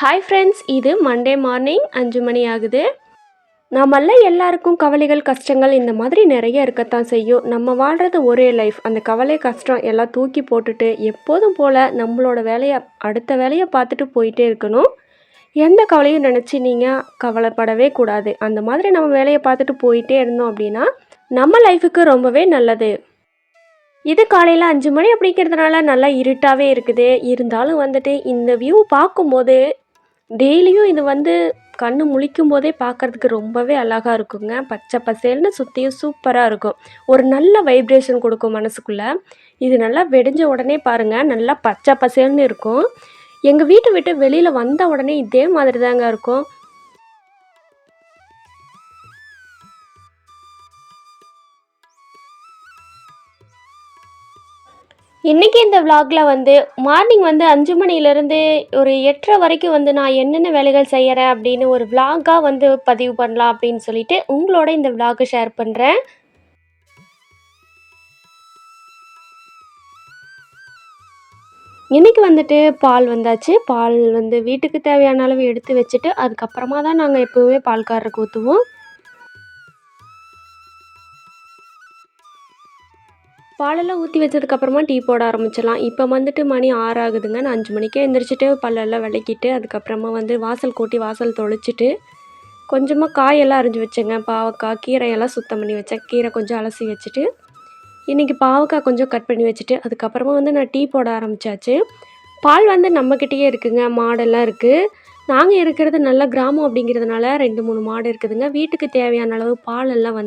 Hi friends, இது Monday morning 5 மணி ஆகுது. நம்மள எல்லாருக்கும் கவலைகள், கஷ்டங்கள் இந்த மாதிரி நிறைய இருக்கத்தான் செய்யும். நம்ம வாழ்கிறது ஒரே லைஃப். அந்த கவலை, கஷ்டம் எல்லாம் தூக்கி போட்டுட்டு எப்போதும் போல் நம்மளோட வேலையை அடுத்த வேலையை பார்த்துட்டு போயிட்டே இருக்கணும். எந்த கவலையும் நினச்சி நீங்கள் கவலைப்படவே கூடாது. அந்த மாதிரி நம்ம வேலையை பார்த்துட்டு போயிட்டே இருந்தோம் அப்படின்னா நம்ம லைஃபுக்கு ரொம்பவே நல்லது. இது காலையில் 5 மணி அப்படிங்கிறதுனால நல்லா இருட்டாகவே இருக்குது. இருந்தாலும் வந்துட்டு இந்த வியூ பார்க்கும்போது டெய்லியும் இது கண்ணு முழிக்கும் போதே பார்க்குறதுக்கு ரொம்பவே அழகாக இருக்குங்க. பச்சை பசேல்னு சுற்றியும் சூப்பராக இருக்கும். ஒரு நல்ல வைப்ரேஷன் கொடுக்கும் மனசுக்குள்ளே. இது நல்லா வெடிஞ்ச உடனே பாருங்கள், நல்லா பச்சை பசேல்னு இருக்கும். எங்கள் வீட்டை விட்டு வெளியில் வந்த உடனே இதே மாதிரி தாங்க இருக்கும். இன்றைக்கி இந்த விலாகில் மார்னிங் 5 மணிலேருந்து ஒரு 8:30 வரைக்கும் நான் என்னென்ன வேலைகள் செய்கிறேன் அப்படின்னு ஒரு விலாகாக பதிவு பண்ணலாம் அப்படின்னு சொல்லிட்டு உங்களோட இந்த விலாகை ஷேர் பண்ணுறேன். இன்றைக்கி பால் வந்தாச்சு. பால் வீட்டுக்கு தேவையான அளவு எடுத்து வச்சுட்டு அதுக்கப்புறமா தான் நாங்கள் எப்போவுமே பால்காரருக்கு ஊற்றுவோம். பாலெல்லாம் ஊற்றி வச்சதுக்கப்புறமா டீ போட ஆரம்பிச்சிடலாம். இப்போ மணி 6 ஆகுதுங்க. நான் 5 மணிக்கே எழுந்திரிச்சிட்டு பல்லெல்லாம் விளக்கிட்டு அதுக்கப்புறமா வாசல் கூட்டி வாசல் தொளிச்சிட்டு கொஞ்சமாக காயெல்லாம் அரிஞ்சு வச்சேங்க. பாவக்காய், கீரையெல்லாம் சுத்தம் பண்ணி வச்சேன். கீரை கொஞ்சம் அலசி வச்சுட்டு இன்றைக்கி பாவக்காய் கொஞ்சம் கட் பண்ணி வச்சுட்டு அதுக்கப்புறமா நான் டீ போட ஆரம்பித்தாச்சு. பால் நம்மக்கிட்டேயே இருக்குதுங்க. மாடெல்லாம் இருக்குது. நாங்கள் இருக்கிறது நல்ல கிராமம் அப்படிங்கிறதுனால 2-3 மாடு இருக்குதுங்க. வீட்டுக்கு தேவையான அளவு பால் எல்லாம்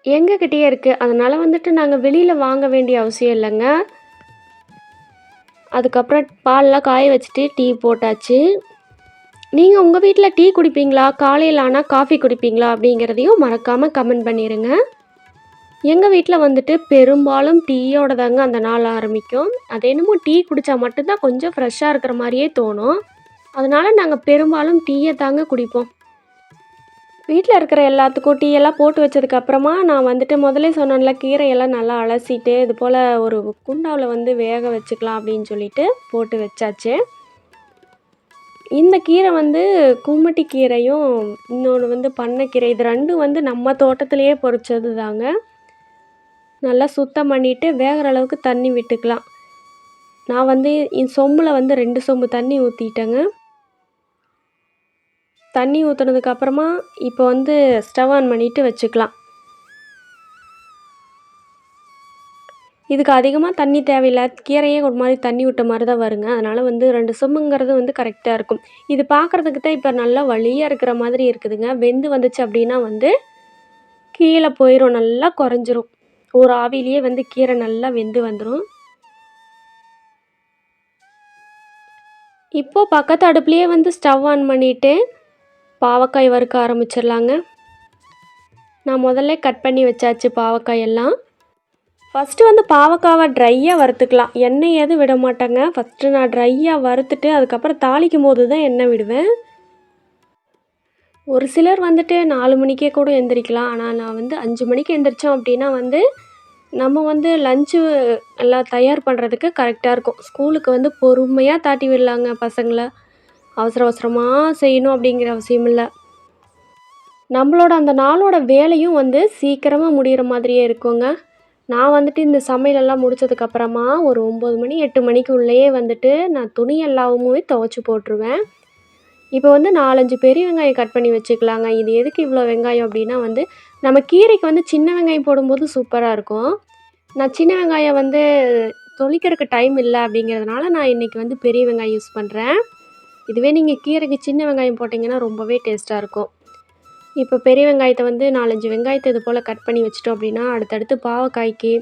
எங்ககிட்டயே இருக்குது. அதனால் நாங்கள் வெளியில் வாங்க வேண்டிய அவசியம் இல்லைங்க. அதுக்கப்புறம் பால்லாம் காய வச்சுட்டு டீ போட்டாச்சு. நீங்கள் உங்கள் வீட்டில் டீ குடிப்பீங்களா, காலையில் ஆனால் காஃபி குடிப்பீங்களா அப்படிங்கிறதையும் மறக்காமல் கமெண்ட் பண்ணிடுங்க. எங்கள் வீட்டில் பெரும்பாலும் டீயோட தாங்க அந்த நாள் ஆரம்பிக்கும். அது என்னமோ டீ குடித்தா மட்டும்தான் கொஞ்சம் ஃப்ரெஷ்ஷாக இருக்கிற மாதிரியே தோணும். அதனால் நாங்கள் பெரும்பாலும் டீயை தாங்க குடிப்போம். வீட்டில் இருக்கிற எல்லாத்துக்கும் டீ எல்லாம் போட்டு வச்சதுக்கப்புறமா நான் முதல்ல சொன்னேன்ல, கீரையெல்லாம் நல்லா அலசிட்டு இது போல் ஒரு குண்டாவில் வேக வச்சுக்கலாம் அப்படின்னு சொல்லிட்டு போட்டு வச்சாச்சு. இந்த கீரை கும்மட்டி கீரையும் இன்னொன்று பண்ணைக்கீரை, இது ரெண்டும் நம்ம தோட்டத்திலேயே பொறிச்சது தாங்க. நல்லா சுத்தம் பண்ணிவிட்டு வேகிற அளவுக்கு தண்ணி விட்டுக்கலாம். நான் சொம்பில் 2 சொம்பு தண்ணி ஊற்றிட்டேங்க. தண்ணி ஊற்றுனதுக்கப்புறமா இப்போ ஸ்டவ் ஆன் பண்ணிவிட்டு வச்சுக்கலாம். இதுக்கு அதிகமாக தண்ணி தேவையில்லை. கீரையே ஒரு மாதிரி தண்ணி விட்ட மாதிரி தான் வருங்க. அதனால் 2 சொம்புங்கிறது கரெக்டாக இருக்கும். இது பார்க்குறதுக்கு தான் இப்போ நல்லா வலியாக இருக்கிற மாதிரி இருக்குதுங்க. வெந்து வந்துச்சு அப்படின்னா கீழே போயிடும், நல்லா குறைஞ்சிரும். ஒரு ஆவிலேயே கீரை நல்லா வெந்து வந்துடும். இப்போது பக்கத்து அடுப்புலேயே ஸ்டவ் ஆன் பண்ணிவிட்டு பாவக்காய் வறுக்க ஆரம்பிச்சிடலாங்க. நான் முதல்ல கட் பண்ணி வச்சாச்சு பாவக்காயெல்லாம். ஃபஸ்ட்டு பாவக்காவை ட்ரையாக வறுத்துக்கலாம். எண்ணெய் எதுவும் விட மாட்டேங்க. ஃபஸ்ட்டு நான் ட்ரையாக வறுத்துட்டு அதுக்கப்புறம் தாளிக்கும் போது தான் எண்ணெய் விடுவேன். ஒரு சிலர் 4 மணிக்கே கூட எந்திரிக்கலாம். ஆனால் நான் 5 மணிக்கு எந்திரிச்சோம் அப்படின்னா நம்ம லஞ்சு எல்லாம் தயார் பண்ணுறதுக்கு கரெக்டாக இருக்கும். ஸ்கூலுக்கு பொறுமையாக தாட்டி விடலாங்க பசங்களை. அவசர அவசரமாக செய்யணும் அப்படிங்கிற அவசியம் இல்லை. நம்மளோட அந்த நாளோட வேலையும் சீக்கிரமாக முடிகிற மாதிரியே இருக்குங்க. நான் இந்த சமையலெல்லாம் முடித்ததுக்கப்புறமா ஒரு 9 மணி 8 மணிக்கு உள்ளேயே நான் துணி எல்லாமே துவைச்சி போட்டுருவேன். இப்போ 4-5 பெரிய வெங்காயம் கட் பண்ணி வச்சுக்கலாங்க. இது எதுக்கு இவ்வளோ வெங்காயம் அப்படின்னா நம்ம கீரைக்கு சின்ன வெங்காயம் போடும்போது சூப்பராக இருக்கும். நான் சின்ன வெங்காயம் தொளிக்கிறதுக்கு டைம் இல்லை அப்படிங்கிறதுனால நான் இன்றைக்கி பெரிய வெங்காயம் யூஸ் பண்ணுறேன். இதுவே நீங்கள் கீரைக்கு சின்ன வெங்காயம் போட்டிங்கன்னா ரொம்பவே டேஸ்ட்டாக இருக்கும். இப்போ பெரிய வெங்காயத்தை 4-5 வெங்காயத்தை இது போல் கட் பண்ணி வச்சிட்டோம் அப்படின்னா அடுத்தடுத்து பாவக்காய்க்கு,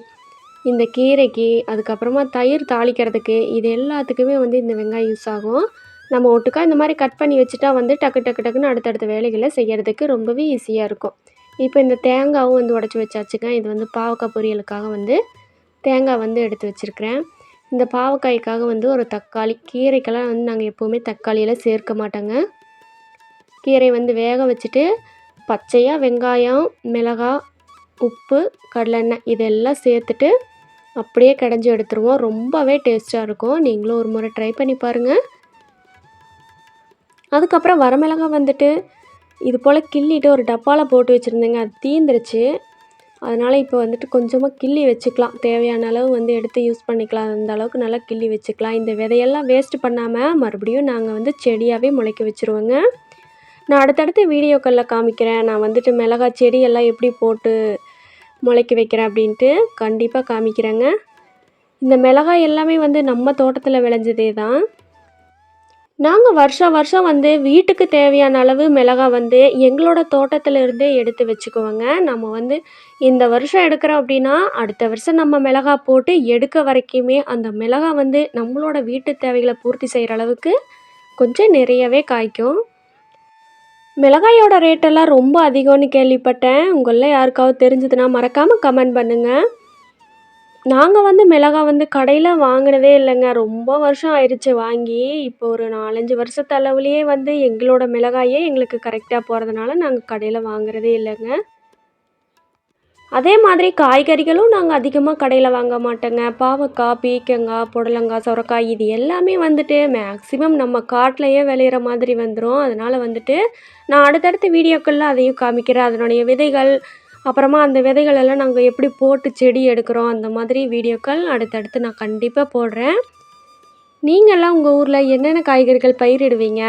இந்த கீரைக்கு, அதுக்கப்புறமா தயிர் தாளிக்கிறதுக்கு, இது எல்லாத்துக்குமே இந்த வெங்காயம் யூஸ் ஆகும். நம்ம ஒட்டுக்கா இந்த மாதிரி கட் பண்ணி வச்சுட்டா டக்கு டக்கு டக்குன்னு அடுத்தடுத்த வேலைகளை செய்கிறதுக்கு ரொம்பவே ஈஸியாக இருக்கும். இப்போ இந்த தேங்காயும் உடச்சி வச்சாச்சுங்க. இது பாவக்காய் பொரியலுக்காக தேங்காய் எடுத்து வச்சுருக்கிறேன். இந்த பாவக்காய்க்காக ஒரு தக்காளி, கீரைக்கெல்லாம் நாங்கள் எப்போவுமே தக்காளியெல்லாம் சேர்க்க மாட்டோங்க. கீரை வேக வச்சுட்டு பச்சையாக வெங்காயம், மிளகாய், உப்பு, கடலெண்ணெய் இதெல்லாம் சேர்த்துட்டு அப்படியே கடைஞ்சி எடுத்துருவோம். ரொம்பவே டேஸ்ட்டாக இருக்கும். நீங்களும் ஒரு முறை ட்ரை பண்ணி பாருங்கள். அதுக்கப்புறம் வரமிளகா வந்துட்டு இது போல் கிள்ளிட்டு ஒரு டப்பாவில் போட்டு வச்சுருந்தேங்க. அது தீந்துருச்சு. அதனால் இப்போ வந்துட்டு கொஞ்சமாக கிள்ளி வச்சுக்கலாம். தேவையான அளவு வந்து எடுத்து யூஸ் பண்ணிக்கலாம். அந்த அளவுக்கு நல்லா கிள்ளி வச்சுக்கலாம். இந்த விதையெல்லாம் வேஸ்ட் பண்ணாமல் மறுபடியும் நாங்கள் வந்து செடியாகவே முளைக்க வச்சுருவோங்க. நான் அடுத்தடுத்த வீடியோக்களில் காமிக்கிறேன். நான் வந்துட்டு மிளகாய் செடியெல்லாம் எப்படி போட்டு முளைக்க வைக்கிறேன் அப்படின்ட்டு கண்டிப்பாக காமிக்கிறேங்க. இந்த மிளகாய் எல்லாமே வந்து நம்ம தோட்டத்தில் விளைஞ்சதே தான். நாங்கள் வருஷம் வந்து வீட்டுக்கு தேவையான அளவு மிளகாய் வந்து எங்களோட தோட்டத்திலிருந்தே எடுத்து வச்சுக்குவோங்க. நம்ம வந்து இந்த வருஷம் எடுக்கிறோம் அப்படின்னா, அடுத்த வருஷம் நம்ம மிளகாய் போட்டு எடுக்க வரைக்குமே அந்த மிளகாய் வந்து நம்மளோட வீட்டு தேவைகளை பூர்த்தி செய்கிற அளவுக்கு கொஞ்சம் நிறையவே காய்க்கும். மிளகாயோட ரேட்டெல்லாம் ரொம்ப அதிகம்னு கேள்விப்பட்டேன். உங்களில் யாருக்காவது தெரிஞ்சதுன்னா மறக்காமல் கமெண்ட் பண்ணுங்கள். நாங்கள் வந்து மிளகாய் வந்து கடையில் வாங்கினதே இல்லைங்க. ரொம்ப வருஷம் ஆயிடுச்சு வாங்கி. இப்போ ஒரு 4, 5 வருஷத்து அளவுலேயே வந்து எங்களோட மிளகாயே எங்களுக்கு கரெக்டாக போகிறதுனால நாங்கள் கடையில் வாங்குறதே இல்லைங்க. அதே மாதிரி காய்கறிகளும் நாங்கள் அதிகமாக கடையில் வாங்க மாட்டோங்க. பாவக்காய், பீர்க்கங்காய், புடலங்காய், சொரக்காய் இது எல்லாமே வந்துட்டு மேக்ஸிமம் நம்ம காட்டிலேயே விளையிற மாதிரி வந்துடும். அதனால் வந்துட்டு நான் அடுத்தடுத்த வீடியோக்களில் அதையும் காமிக்கிறேன். அதனுடைய விதைகள், அப்புறமா அந்த விதைகள் எல்லாம் நாங்கள் எப்படி போட்டு செடி எடுக்கிறோம் அந்த மாதிரி வீடியோக்கள் அடுத்தடுத்து நான் கண்டிப்பாக போடுறேன். நீங்கள்லாம் உங்கள் ஊரில் என்னென்ன காய்கறிகள் பயிரிடுவீங்க,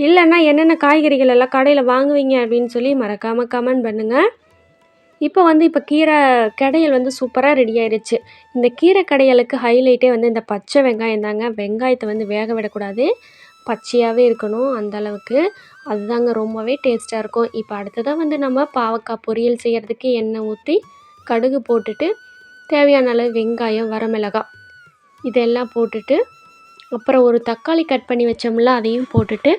இல்லைன்னா என்னென்ன காய்கறிகள் எல்லாம் கடையில் வாங்குவீங்க அப்படின்னு சொல்லி மறக்காமல் கமெண்ட் பண்ணுங்கள். இப்போ கீரை கடையல் வந்து சூப்பராக ரெடி ஆயிடுச்சு. இந்த கீரை கடையலுக்கு ஹைலைட்டே வந்து இந்த பச்சை வெங்காயம் தாங்க. வெங்காயத்தை வந்து வேக விடக்கூடாது, பச்சையாகவே இருக்கணும் அந்த அளவுக்கு. அதுதாங்க ரொம்பவே டேஸ்ட்டாக இருக்கும். இப்போ அடுத்ததாக வந்து நம்ம பாவக்காய் பொரியல் செய்கிறதுக்கு எண்ணெய் ஊற்றி கடுகு போட்டுட்டு தேவையான அளவு வெங்காயம், வரமிளகாய் இதெல்லாம் போட்டுட்டு, அப்புறம் ஒரு தக்காளி கட் பண்ணி வச்சோம்ல அதையும் போட்டுட்டு,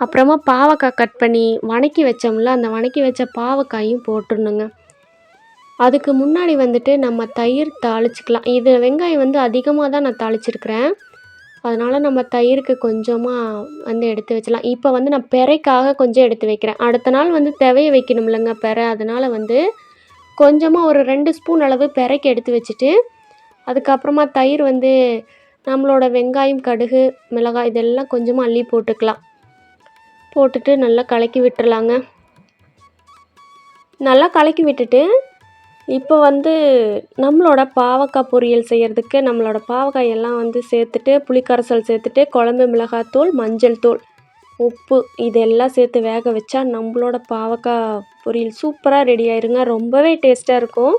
அப்புறமா பாவக்காய் கட் பண்ணி வதக்கி வச்சோம்ல அந்த வதக்கி வச்ச பாவக்காயும் போட்டுடணுங்க. அதுக்கு முன்னாடி வந்துட்டு நம்ம தயிர் தாளிச்சிக்கலாம். இது வெங்காயம் வந்து அதிகமாக தான் நான் தாளிச்சிருக்கிறேன். அதனால் நம்ம தயிருக்கு கொஞ்சமாக வந்து எடுத்து வச்சிடலாம். இப்போ வந்து நான் பெரைக்காக கொஞ்சம் எடுத்து வைக்கிறேன். அடுத்த நாள் வந்து துவைய வைக்கணும்லங்க பெரை. அதனால் வந்து கொஞ்சமாக ஒரு 2 ஸ்பூன் அளவு பெரைக்கு எடுத்து வச்சுட்டு, அதுக்கப்புறமா தயிர் வந்து நம்மளோட வெங்காயம், கடுகு, மிளகாய் இதெல்லாம் கொஞ்சமாக அள்ளி போட்டுக்கலாம். போட்டுட்டு நல்லா கலக்கி விட்டுறலாங்க. நல்லா கலக்கி விட்டுட்டு இப்போ வந்து நம்மளோட பாவக்காய் பொரியல் செய்கிறதுக்கு நம்மளோட பாவக்காய் எல்லாம் வந்து சேர்த்துட்டு, புளிக்கரைசல் சேர்த்துட்டு, குழம்பு மிளகாத்தூள், மஞ்சள் தூள், உப்பு இதெல்லாம் சேர்த்து வேக வச்சா நம்மளோட பாவக்காய் பொரியல் சூப்பராக ரெடி ஆயிருங்க. ரொம்பவே டேஸ்ட்டாக இருக்கும்.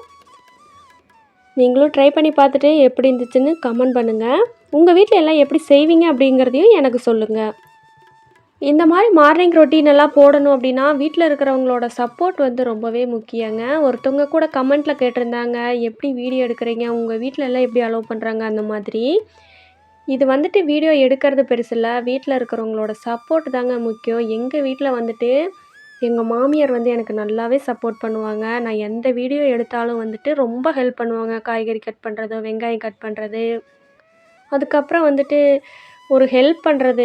நீங்களும் ட்ரை பண்ணி பார்த்துட்டு எப்படி இருந்துச்சுன்னு கமெண்ட் பண்ணுங்கள். உங்கள் வீட்டில் எல்லாம் எப்படி செய்வீங்க அப்படிங்கிறதையும் எனக்கு சொல்லுங்கள். இந்த மாதிரி மார்னிங் ரொட்டீன் எல்லாம் போடணும் அப்படின்னா வீட்டில் இருக்கிறவங்களோட சப்போர்ட் வந்து ரொம்பவே முக்கியங்க. ஒருத்தவங்க கூட கமெண்ட்டில் கேட்டிருந்தாங்க, எப்படி வீடியோ எடுக்கிறீங்க, உங்கள் வீட்டில் எல்லாம் எப்படி அலோவ் பண்ணுறாங்க அந்த மாதிரி. இது வந்துட்டு வீடியோ எடுக்கிறது பெருசில்ல, வீட்டில் இருக்கிறவங்களோட சப்போர்ட் தாங்க முக்கியம். எங்கள் வீட்டில் வந்துட்டு எங்கள் மாமியார் வந்து எனக்கு நல்லாவே சப்போர்ட் பண்ணுவாங்க. நான் எந்த வீடியோ எடுத்தாலும் வந்துட்டு ரொம்ப ஹெல்ப் பண்ணுவாங்க. காய்கறி கட் பண்ணுறது, வெங்காயம் கட் பண்ணுறது, அதுக்கப்புறம் வந்துட்டு ஒரு ஹெல்ப் பண்ணுறது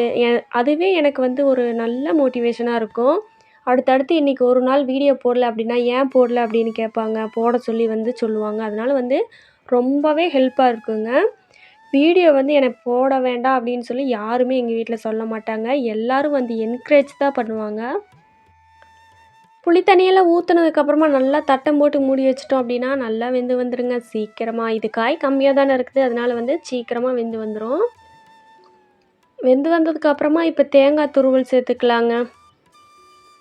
அதுவே எனக்கு வந்து ஒரு நல்ல மோட்டிவேஷனாக இருக்கும். அடுத்தடுத்து இன்றைக்கி ஒரு நாள் வீடியோ போடல அப்படின்னா, ஏன் போடல அப்படின்னு கேட்பாங்க. போட சொல்லி வந்து சொல்லுவாங்க. அதனால் வந்து ரொம்பவே ஹெல்ப்பாக இருக்குங்க. வீடியோ வந்து எனக்கு போட வேண்டாம் அப்படின்னு சொல்லி யாருமே எங்கள் வீட்டில் சொல்ல மாட்டாங்க. எல்லோரும் வந்து என்கரேஜ் தான் பண்ணுவாங்க. புளி தண்ணியெல்லாம் ஊற்றுனதுக்கப்புறமா நல்லா தட்டம் போட்டு மூடி வச்சிட்டோம் அப்படின்னா நல்லா வெந்து வந்துடுங்க சீக்கிரமாக. இது காய் கம்மியாக தானே இருக்குது, அதனால் வந்து சீக்கிரமாக வெந்து வந்துடும். வெந்து வந்ததுக்கப்புறமா இப்போ தேங்காய் துருவல் சேர்த்துக்கலாங்க.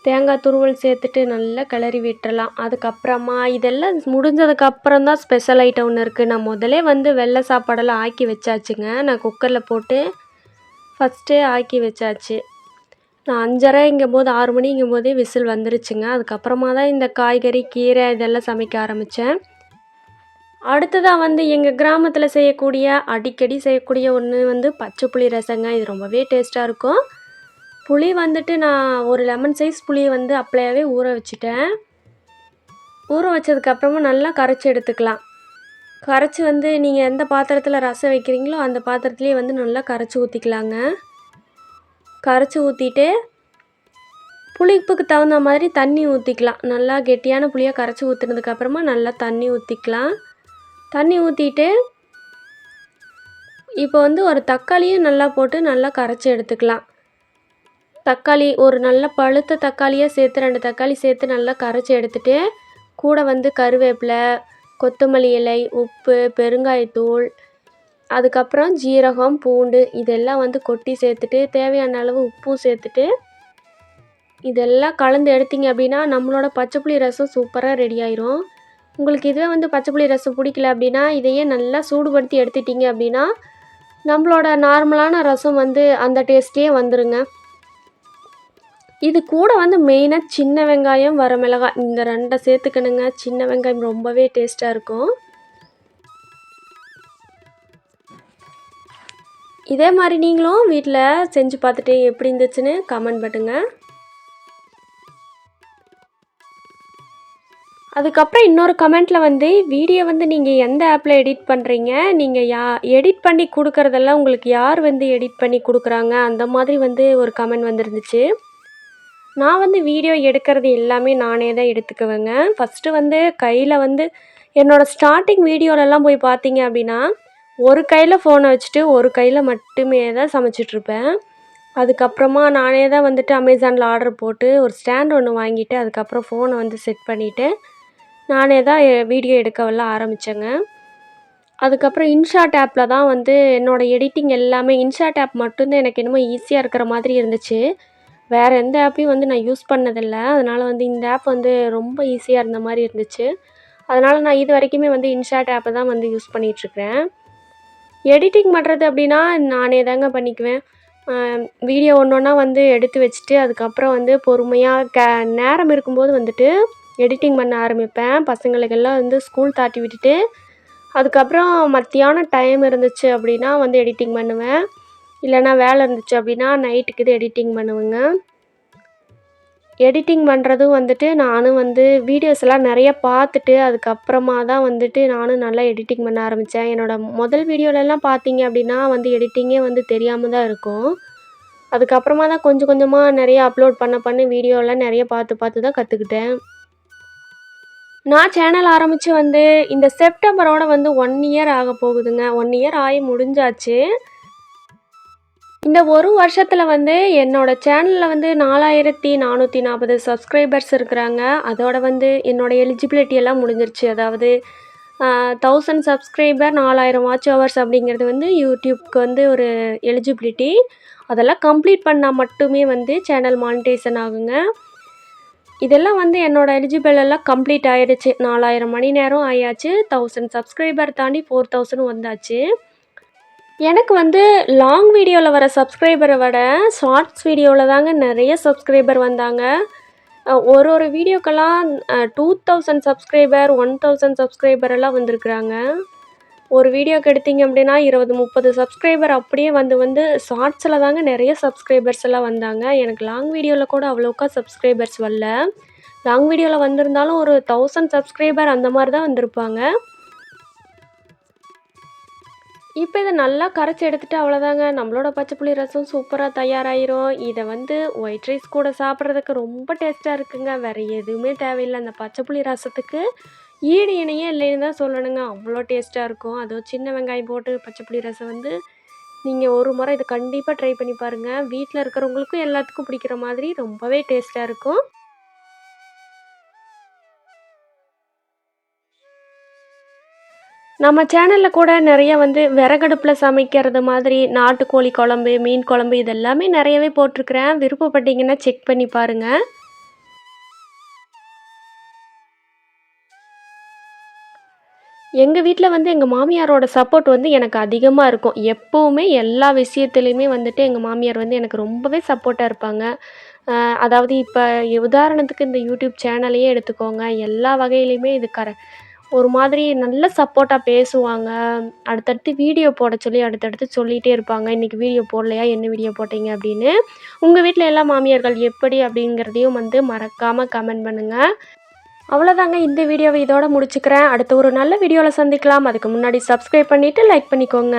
தேங்காய் துருவல் சேர்த்துட்டு நல்லா கிளறி விட்டுறலாம். அதுக்கப்புறமா இதெல்லாம் முடிஞ்சதுக்கப்புறம் தான் ஸ்பெஷல் ஐட்டம் ஒன்று இருக்குது. நான் முதலே வந்து வெள்ளை சாப்பாடெல்லாம் ஆக்கி வச்சாச்சுங்க. நான் குக்கரில் போட்டு ஃபஸ்ட்டே ஆக்கி வச்சாச்சு. நான் 5:30 6 மணிங்கும்போதே விசில் வந்துருச்சுங்க. அதுக்கப்புறமா தான் இந்த காய்கறி, கீரை இதெல்லாம் சமைக்க ஆரம்பித்தேன். அடுத்ததாக வந்து எங்கள் கிராமத்தில் செய்யக்கூடிய அடிக்கடி செய்யக்கூடிய ஒன்று வந்து பச்சை புளி ரசங்க. இது ரொம்பவே டேஸ்ட்டாக இருக்கும். புளி வந்துட்டு நான் ஒரு லெமன் சைஸ் புளியை வந்து அப்படியே ஊற வச்சுட்டேன். ஊற வச்சதுக்கப்புறமா நல்லா கரைச்சி எடுத்துக்கலாம். கரைச்சி வந்து நீங்கள் எந்த பாத்திரத்தில் ரசம் வைக்கிறீங்களோ அந்த பாத்திரத்துலேயே வந்து நல்லா கரைச்சி ஊற்றிக்கலாங்க. கரைச்சி ஊற்றிட்டு புளிப்புக்கு தகுந்த மாதிரி தண்ணி ஊற்றிக்கலாம். நல்லா கெட்டியான புளியாக கரைச்சி ஊற்றுனதுக்கப்புறமா நல்லா தண்ணி ஊற்றிக்கலாம். தண்ணி ஊற்றிட்டு இப்போ வந்து ஒரு தக்காளியும் நல்லா போட்டு நல்லா கரைச்சி எடுத்துக்கலாம். தக்காளி ஒரு நல்ல பழுத்த தக்காளியாக சேர்த்து 2 தக்காளி சேர்த்து நல்லா கரைச்சி எடுத்துகிட்டு கூட வந்து கருவேப்பிலை, கொத்தமல்லி இலை, உப்பு, பெருங்காயத்தூள், அதுக்கப்புறம் ஜீரகம், பூண்டு இதெல்லாம் வந்து கொட்டி சேர்த்துட்டு தேவையான அளவு உப்பும் சேர்த்துட்டு இதெல்லாம் கலந்து எடுத்தீங்க அப்படின்னா நம்மளோட பச்சை புளி ரசம் சூப்பராக ரெடி ஆயிரும். உங்களுக்கு இதுவே வந்து பச்சை புளி ரசம் பிடிக்கல அப்படின்னா இதையே நல்லா சூடுபடுத்தி எடுத்துட்டீங்க அப்படின்னா நம்மளோட நார்மலான ரசம் வந்து அந்த டேஸ்ட்லேயே வந்துருங்க. இது கூட வந்து மெயினாக சின்ன வெங்காயம், வரமிளகாய் இந்த 2 சேர்த்துக்கணுங்க. சின்ன வெங்காயம் ரொம்பவே டேஸ்ட்டாக இருக்கும். இதே மாதிரி நீங்களும் வீட்டில் செஞ்சு பார்த்துட்டு எப்படி இருந்துச்சுன்னு கமெண்ட் பண்ணுங்க. அதுக்கப்புறம் இன்னொரு கமெண்ட்டில் வந்து வீடியோ வந்து நீங்கள் எந்த ஆப்பில் எடிட் பண்ணுறீங்க, நீங்கள் எடிட் பண்ணி கொடுக்குறதெல்லாம் உங்களுக்கு யார் வந்து எடிட் பண்ணி கொடுக்குறாங்க, அந்த மாதிரி வந்து ஒரு கமெண்ட் வந்துருந்துச்சு. நான் வந்து வீடியோ எடுக்கிறது எல்லாமே நானே தான் எடுத்துக்குவேங்க. ஃபஸ்ட்டு வந்து கையில் வந்து என்னோடய ஸ்டார்டிங் வீடியோலலாம் போய் பார்த்தீங்க அப்படின்னா ஒரு கையில் ஃபோனை வச்சுட்டு ஒரு கையில் மட்டுமே தான் சமைச்சிட்ருப்பேன். அதுக்கப்புறமா நானே தான் வந்துட்டு அமேசானில் ஆர்டர் போட்டு ஒரு ஸ்டாண்ட் ஒன்று வாங்கிட்டு அதுக்கப்புறம் ஃபோனை வந்து செட் பண்ணிவிட்டு நானே தான் வீடியோ எடுக்கவெல்லாம் ஆரம்பித்தேங்க. அதுக்கப்புறம் இன்ஷாட் ஆப்பில் தான் வந்து என்னோடய எடிட்டிங் எல்லாமே இன்ஷாட் ஆப் மட்டும்தான் எனக்கு என்னமோ ஈஸியாக இருக்கிற மாதிரி இருந்துச்சு. வேறு எந்த ஆப்பையும் வந்து நான் யூஸ் பண்ணதில்லை. அதனால் வந்து இந்த ஆப் வந்து ரொம்ப ஈஸியாக இருந்த மாதிரி இருந்துச்சு. அதனால் நான் இது வரைக்குமே வந்து இன்ஷாட் ஆப்பை தான் வந்து யூஸ் பண்ணிகிட்ருக்கிறேன். எடிட்டிங் பண்ணுறது அப்படின்னா நானே தாங்க பண்ணிக்குவேன். வீடியோ ஒன்றா வந்து எடுத்து வச்சுட்டு அதுக்கப்புறம் வந்து பொறுமையாக நேரம் இருக்கும்போது வந்துட்டு எடிட்டிங் பண்ண ஆரம்பிப்பேன். பசங்களுக்கெல்லாம் வந்து ஸ்கூல் தாட்டி விட்டுட்டு அதுக்கப்புறம் மத்தியானம் டைம் இருந்துச்சு அப்படின்னா வந்து எடிட்டிங் பண்ணுவேன். இல்லைனா வேலை இருந்துச்சு அப்படின்னா நைட்டுக்கு இது எடிட்டிங் பண்ணுவேங்க. எடிட்டிங் பண்ணுறதும் வந்துட்டு நானும் வந்து வீடியோஸ் எல்லாம் நிறைய பார்த்துட்டு அதுக்கப்புறமா தான் வந்துட்டு நானும் நல்லா எடிட்டிங் பண்ண ஆரம்பித்தேன். என்னோடய முதல் வீடியோலலாம் பார்த்தீங்க அப்படின்னா வந்து எடிட்டிங்கே வந்து தெரியாமல் தான் இருக்கும். அதுக்கப்புறமா தான் கொஞ்சம் கொஞ்சமாக நிறைய அப்லோட் பண்ண வீடியோலாம் நிறைய பார்த்து தான் கற்றுக்கிட்டேன். நான் சேனல் ஆரம்பித்து வந்து இந்த செப்டம்பரோட வந்து 1 இயர் ஆக போகுதுங்க. 1 இயர் ஆகி முடிஞ்சாச்சு. இந்த ஒரு வருஷத்தில் வந்து என்னோடய சேனலில் வந்து 4440 சப்ஸ்கிரைபர்ஸ் இருக்கிறாங்க. அதோட வந்து என்னோடய எலிஜிபிலிட்டி எல்லாம் முடிஞ்சிருச்சு. அதாவது 1000 சப்ஸ்கிரைபர் 4000 வாட்ச் ஹவர்ஸ் அப்படிங்கிறது வந்து யூடியூப்க்கு வந்து ஒரு எலிஜிபிலிட்டி. அதெல்லாம் கம்ப்ளீட் பண்ணால் மட்டுமே வந்து சேனல் மானிட்டைசேஷன் ஆகுங்க. இதெல்லாம் வந்து என்னோடய எலிஜிபிள் எல்லாம் கம்ப்ளீட் ஆகிடுச்சு. 4000 மணி நேரம் ஆயாச்சு. 1000 சப்ஸ்கிரைபர் தாண்டி 4000 வந்தாச்சு. எனக்கு வந்து லாங் வீடியோவில் வர சப்ஸ்கிரைபரை விட ஷார்ட்ஸ் வீடியோவில் தாங்க நிறைய சப்ஸ்கிரைபர் வந்தாங்க. ஒரு வீடியோக்கெல்லாம் 2000 சப்ஸ்கிரைபர் 1000 சப்ஸ்கிரைபர் எல்லாம் வந்திருக்குறாங்க. ஒரு வீடியோக்கு எடுத்திங்க அப்படின்னா 20-30 சப்ஸ்கிரைபர் அப்படியே வந்து ஷார்ட்ஸில் தாங்க நிறைய சப்ஸ்கிரைபர்ஸ் எல்லாம் வந்தாங்க. எனக்கு லாங் வீடியோவில் கூட அவ்வளோக்கா சப்ஸ்கிரைபர்ஸ் வரல. லாங் வீடியோவில் வந்திருந்தாலும் ஒரு 1000 சப்ஸ்கிரைபர் அந்த மாதிரி தான் வந்திருப்பாங்க. இப்போ இதை நல்லா கரைச்சி எடுத்துகிட்டு அவ்வளோதாங்க, நம்மளோட பச்சை புளி ரசம் சூப்பராக தயாராகிரும். இதை வந்து ஒயிட் ரைஸ் கூட சாப்பிட்றதுக்கு ரொம்ப டேஸ்ட்டாக இருக்குங்க. வேறு எதுவுமே தேவையில்லை. அந்த பச்சை புளி ரசத்துக்கு ஈடு இணையே இல்லைன்னு தான் சொல்லணுங்க. அவ்வளோ டேஸ்ட்டாக இருக்கும். அதுவும் சின்ன வெங்காயம் போட்டு பச்சை புளி ரசம் வந்து நீங்கள் ஒரு முறை இதை கண்டிப்பாக ட்ரை பண்ணி பாருங்கள். வீட்டில் இருக்கிறவங்களுக்கும் எல்லாத்துக்கும் பிடிக்கிற மாதிரி ரொம்பவே டேஸ்ட்டாக இருக்கும். நம்ம சேனலில் கூட நிறைய வந்து விறகடுப்பில் சமைக்கிறது மாதிரி நாட்டுக்கோழி குழம்பு, மீன் குழம்பு இதெல்லாமே நிறையவே போட்டிருக்கிறேன். விருப்பப்பட்டீங்கன்னா செக் பண்ணி பாருங்கள். எங்கள் வீட்டில் வந்து எங்கள் மாமியாரோட சப்போர்ட் வந்து எனக்கு அதிகமாக இருக்கும். எப்போவுமே எல்லா விஷயத்துலையுமே வந்துட்டு எங்கள் மாமியார் வந்து எனக்கு ரொம்பவே சப்போர்ட்டாக இருப்பாங்க. அதாவது இப்போ உதாரணத்துக்கு இந்த யூடியூப் சேனலையே எடுத்துக்கோங்க. எல்லா வகையிலையுமே இது ஒரு மாதிரி நல்ல சப்போர்ட்டாக பேசுவாங்க. அடுத்தடுத்து வீடியோ போட சொல்லி அடுத்தடுத்து சொல்லிகிட்டே இருப்பாங்க. இன்றைக்கி வீடியோ போடலையா, என்ன வீடியோ போட்டீங்க அப்படின்னு. உங்கள் வீட்டில் எல்லா மாமியார்கள் எப்படி அப்படிங்கிறதையும் வந்து மறக்காமல் கமெண்ட் பண்ணுங்கள். அவ்வளோதாங்க, இந்த வீடியோவை இதோட முடிச்சுக்கிறேன். அடுத்த ஒரு நல்ல வீடியோவில் சந்திக்கலாம். அதுக்கு முன்னாடி சப்ஸ்கிரைப் பண்ணிவிட்டு லைக் பண்ணிக்கோங்க.